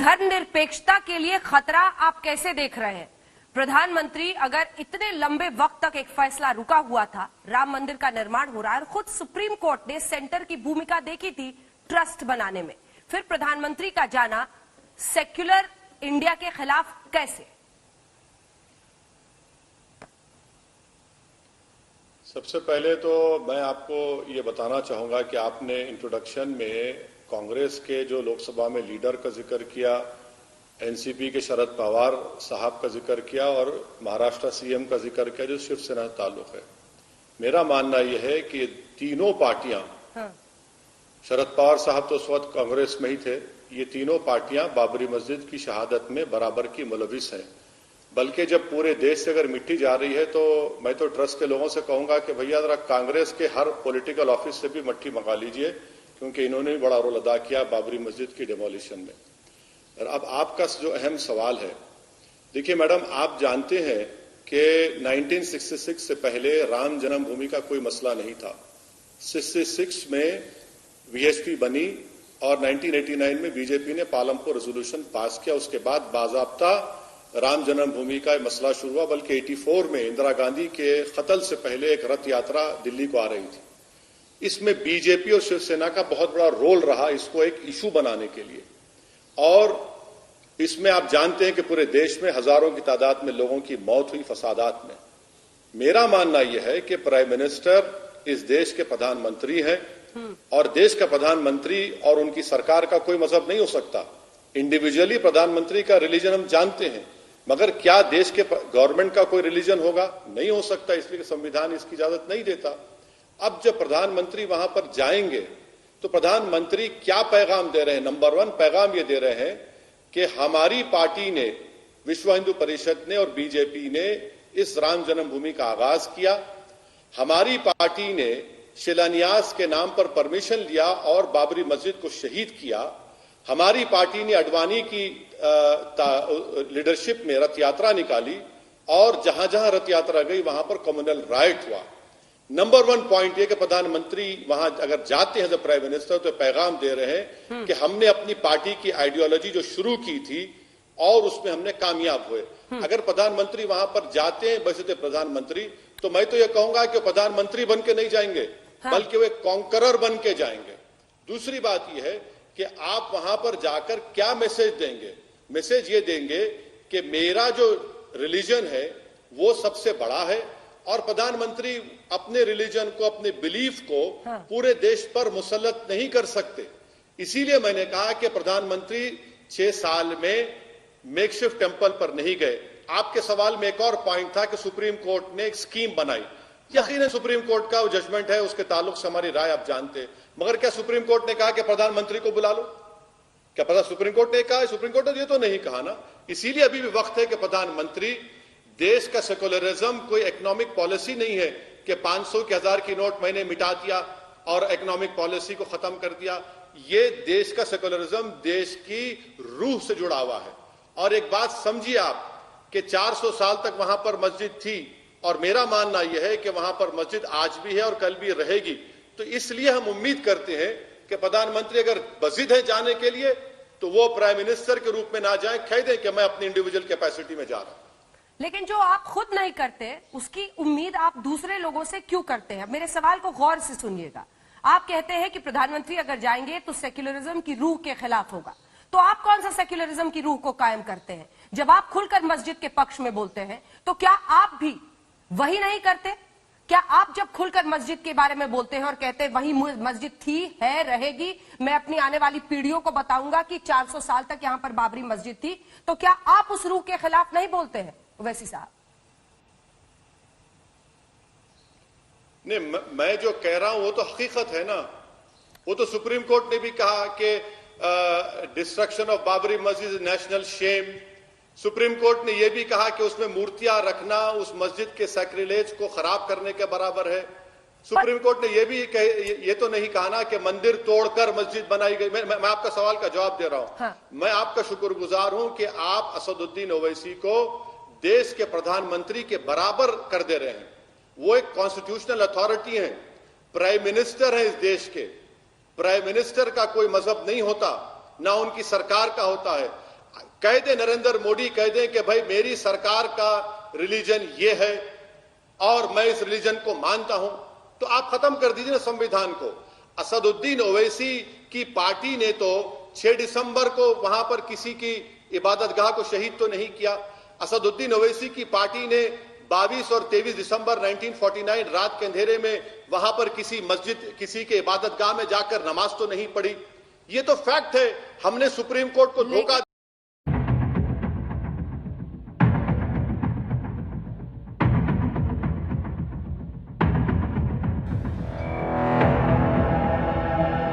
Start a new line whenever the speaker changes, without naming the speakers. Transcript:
धर्मनिरपेक्षता के लिए खतरा आप कैसे देख रहे हैं? प्रधानमंत्री अगर इतने लंबे वक्त तक एक फैसला रुका हुआ था, राम मंदिर का निर्माण हो रहा है और खुद सुप्रीम कोर्ट ने सेंटर की भूमिका देखी थी ट्रस्ट बनाने में, फिर प्रधानमंत्री का जाना सेक्युलर इंडिया के खिलाफ कैसे?
सबसे पहले तो मैं आपको ये बताना चाहूंगा कि आपने इंट्रोडक्शन में कांग्रेस के जो लोकसभा में लीडर का जिक्र किया, एनसीपी के शरद पवार साहब का जिक्र किया और महाराष्ट्र सीएम का जिक्र किया जो शिवसेना ताल्लुक है। मेरा मानना यह है कि तीनों पार्टियां, शरद पवार साहब तो उस वक्त कांग्रेस में ही थे, ये तीनों पार्टियां बाबरी मस्जिद की शहादत में बराबर की मुलविस हैं। बल्कि जब पूरे देश से अगर मिट्टी जा रही है तो मैं तो ट्रस्ट के लोगों से कहूंगा कि भैया जरा कांग्रेस के हर पॉलिटिकल ऑफिस से भी मट्टी मंगा लीजिए, क्योंकि इन्होंने भी बड़ा रोल अदा किया बाबरी मस्जिद की डिमोलिशन में। और अब आपका जो अहम सवाल है, देखिए मैडम, आप जानते हैं कि 1966 से पहले राम जन्मभूमि का कोई मसला नहीं था। 66 में वीएचपी बनी और 1989 में बीजेपी ने पालमपुर रेजोल्यूशन पास किया। उसके बाद बाजाब्ता राम जन्मभूमि का मसला शुरू हुआ। बल्कि 84 में इंदिरा गांधी के कत्ल से पहले एक रथ यात्रा दिल्ली को आ रही थी। इसमें बीजेपी और शिवसेना का बहुत बड़ा रोल रहा इसको एक इशू बनाने के लिए। और इसमें आप जानते हैं कि पूरे देश में हजारों की तादाद में लोगों की मौत हुई फसादात में। मेरा मानना यह है कि प्राइम मिनिस्टर इस देश के प्रधानमंत्री हैं और देश का प्रधानमंत्री और उनकी सरकार का कोई मजहब नहीं हो सकता। इंडिविजुअली प्रधानमंत्री का रिलीजन हम जानते हैं, मगर क्या देश के गवर्नमेंट का कोई रिलीजन होगा? नहीं हो सकता, इसलिए संविधान इसकी इजाजत नहीं देता। अब जब प्रधानमंत्री वहां पर जाएंगे तो प्रधानमंत्री क्या पैगाम दे रहे हैं? नंबर 1 पैगाम ये दे रहे हैं कि हमारी पार्टी ने, विश्व हिंदू परिषद ने और बीजेपी ने इस राम जन्मभूमि का आगाज किया। हमारी पार्टी ने शिलान्यास के नाम पर परमिशन लिया और बाबरी मस्जिद को शहीद किया। हमारी पार्टी ने अडवाणी की लीडरशिप में रथ यात्रा निकाली और जहां जहां रथ यात्रा गई वहां पर कम्युनल राइट हुआ। नंबर 1 पॉइंट ये कि प्रधानमंत्री वहां अगर जाते हैं जब प्राइम मिनिस्टर, तो पैगाम दे रहे हैं कि हमने अपनी पार्टी की आइडियोलॉजी जो शुरू की थी और उसमें हमने कामयाब हुए। अगर प्रधानमंत्री वहां पर जाते हैं वैसे प्रधानमंत्री, तो मैं तो ये कहूंगा कि प्रधानमंत्री बन के नहीं जाएंगे, बल्कि वे कॉन्करर बन के जाएंगे। दूसरी बात यह है कि आप वहां पर जाकर क्या मैसेज देंगे? मैसेज ये देंगे कि मेरा जो रिलीजन है वो सबसे बड़ा है और प्रधानमंत्री अपने रिलीजन को, अपने बिलीफ को पूरे देश पर मुसल्लत नहीं कर सकते। इसीलिए मैंने कहा कि प्रधानमंत्री 6 साल में मेकशिफ्ट टेंपल पर नहीं गए। आपके सवाल में एक और पॉइंट था कि सुप्रीम कोर्ट ने एक स्कीम बनाई। यकीनन सुप्रीम कोर्ट का जजमेंट है, उसके ताल्लुक से हमारी राय आप जानते हैं, मगर क्या सुप्रीम कोर्ट ने कहा कि प्रधानमंत्री को बुला लो? क्या पता सुप्रीम कोर्ट ने कहा? सुप्रीम कोर्ट ने ये तो नहीं कहा ना। इसीलिए अभी भी वक्त है कि प्रधानमंत्री, देश का सेकुलरिज्म कोई इकोनॉमिक पॉलिसी नहीं है कि 500 के 1000 की नोट मैंने मिटा दिया और इकोनॉमिक पॉलिसी को खत्म कर दिया। ये देश का सेकुलरिज्म देश की रूह से जुड़ा हुआ है। और एक बात समझिए आप कि 400 साल तक वहां पर मस्जिद थी और मेरा मानना यह है कि वहां पर मस्जिद आज भी है और कल भी रहेगी। तो इसलिए हम उम्मीद करते हैं कि प्रधानमंत्री अगर वजिद है जाने के लिए तो वो प्राइम मिनिस्टर के रूप में ना जाए, कह दें कि मैं अपनी इंडिविजुअल कैपेसिटी में जा रहा हूं।
लेकिन जो आप खुद नहीं करते उसकी उम्मीद आप दूसरे लोगों से क्यों करते हैं? मेरे सवाल को गौर से सुनिएगा। आप कहते हैं कि प्रधानमंत्री अगर जाएंगे तो सेक्युलरिज्म की रूह के खिलाफ होगा, तो आप कौन सा सेक्युलरिज्म की रूह को कायम करते हैं? जब आप खुलकर मस्जिद के पक्ष में बोलते हैं तो क्या आप भी वही नहीं करते? क्या आप जब खुलकर मस्जिद के बारे में बोलते हैं और कहते हैं वही मस्जिद थी, है, रहेगी, मैं अपनी आने वाली पीढ़ियों को बताऊंगा कि 400 साल तक यहां पर बाबरी मस्जिद थी, तो क्या आप उस रूह के खिलाफ नहीं बोलते हैं ओवैसी साहब?
नहीं, मैं जो कह रहा हूं वो तो हकीकत है ना। वो तो सुप्रीम कोर्ट ने भी कहा कि destruction of Babri Masjid is national shame. Supreme Court ने यह भी कहा कि उसमें मूर्तियां रखना उस मस्जिद के सैक्रिलेज को खराब करने के बराबर है। सुप्रीम कोर्ट ने यह भी ये तो नहीं कहा ना कि मंदिर तोड़कर मस्जिद बनाई गई। मैं आपका सवाल का जवाब दे रहा हूं। मैं आपका शुक्रगुजार हूं कि आप असदुद्दीन ओवैसी को देश के प्रधानमंत्री के बराबर कर दे रहे हैं। वो एक कॉन्स्टिट्यूशनल अथॉरिटी है, प्राइम मिनिस्टर है इस देश के। प्राइम मिनिस्टर का कोई मजहब नहीं होता, ना उनकी सरकार का होता है। कह दे नरेंद्र मोदी, कह दे कि भाई मेरी सरकार का रिलीजन ये है और मैं इस रिलीजन को मानता हूं, तो आप खत्म कर दीजिए ना संविधान को। असदुद्दीन ओवैसी की पार्टी ने तो 6 दिसंबर को वहां पर किसी की इबादतगाह को शहीद तो नहीं किया। असदुद्दीन ओवैसी की पार्टी ने 22 और 23 दिसंबर 1949 रात के अंधेरे में वहां पर किसी मस्जिद, किसी के इबादतगाह में जाकर नमाज तो नहीं पढ़ी। ये तो फैक्ट है। हमने सुप्रीम कोर्ट को धोखा